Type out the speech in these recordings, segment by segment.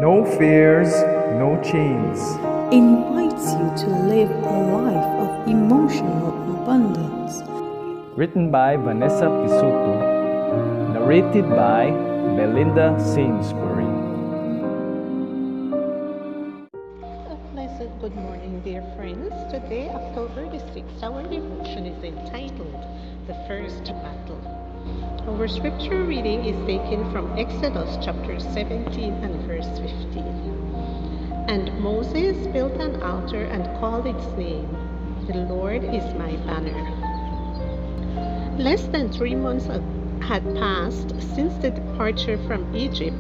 No fears, no chains. Invites you to live a life of emotional abundance. Written by Vanessa Pisuto. Narrated by Belinda Sainsbury. A pleasant good morning, dear friends. Today, October the 6th, our devotion is entitled The First Battle. Our scripture reading is taken from Exodus chapter 17 and verse 15. And Moses built an altar and called its name, The Lord is my banner. Less than 3 months had passed since the departure from Egypt,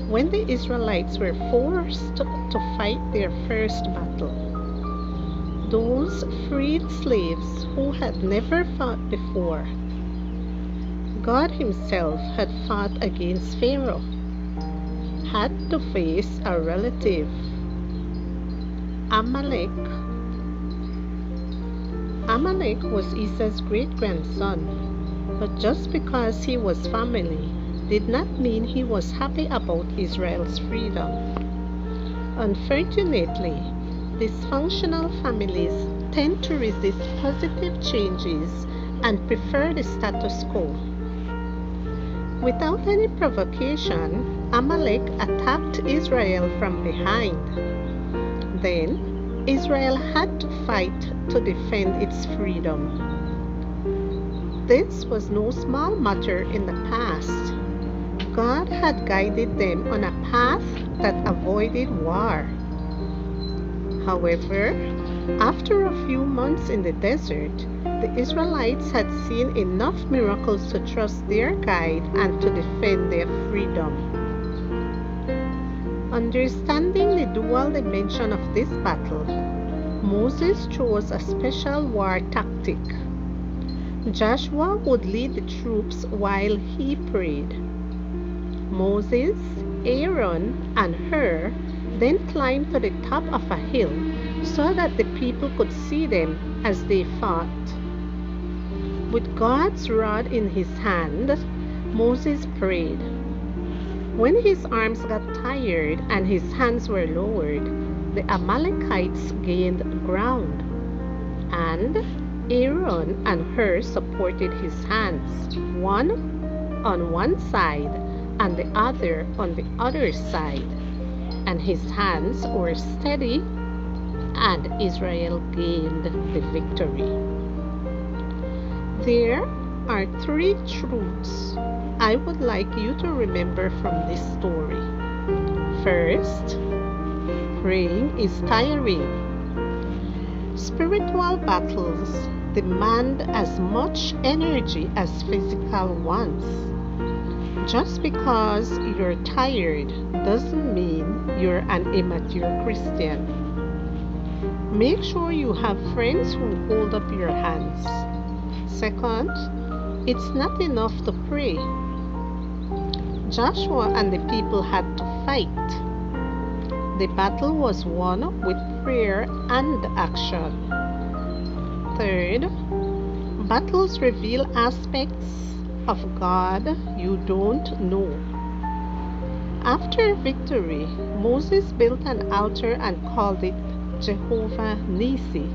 when the Israelites were forced to fight their first battle. Those freed slaves who had never fought before. God himself had fought against Pharaoh, had to face a relative, Amalek. Amalek was Esau's great-grandson, but just because he was family did not mean he was happy about Israel's freedom. Unfortunately, dysfunctional families tend to resist positive changes and prefer the status quo. Without any provocation, Amalek attacked Israel from behind. Then, Israel had to fight to defend its freedom. This was no small matter in the past. God had guided them on a path that avoided war. However, after a few months in the desert, the Israelites had seen enough miracles to trust their guide and to defend their freedom. Understanding the dual dimension of this battle, Moses chose a special war tactic. Joshua would lead the troops while he prayed. Moses, Aaron, and Hur then climbed to the top of a hill so that the people could see them as they fought. With God's rod in his hand, Moses prayed. When his arms got tired and his hands were lowered, the Amalekites gained ground, and Aaron and Hur supported his hands, one on one side and the other on the other side, and his hands were steady, and Israel gained the victory. There are 3 truths I would like you to remember from this story. First, praying is tiring. Spiritual battles demand as much energy as physical ones. Just because you're tired doesn't mean you're an immature Christian. Make sure you have friends who hold up your hands. Second, it's not enough to pray. Joshua and the people had to fight. The battle was won with prayer and action. Third, battles reveal aspects of God you don't know. After victory, Moses built an altar and called it Jehovah Nissi.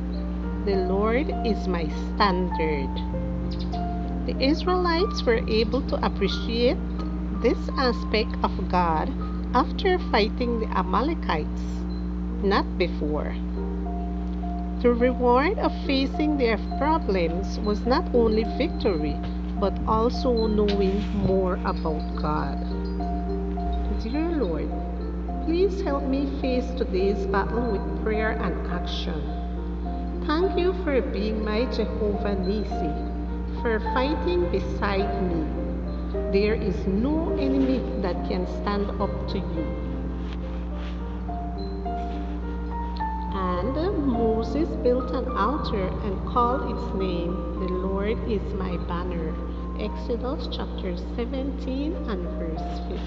The Lord is my standard. The Israelites were able to appreciate this aspect of God after fighting the Amalekites, not before. The reward of facing their problems was not only victory, but also knowing more about God. Dear Lord, please help me face today's battle with prayer and action. Thank you for being my Jehovah Nissi, for fighting beside me. There is no enemy that can stand up to you. And Moses built an altar and called its name, The Lord is my banner. Exodus chapter 17 and verse 15.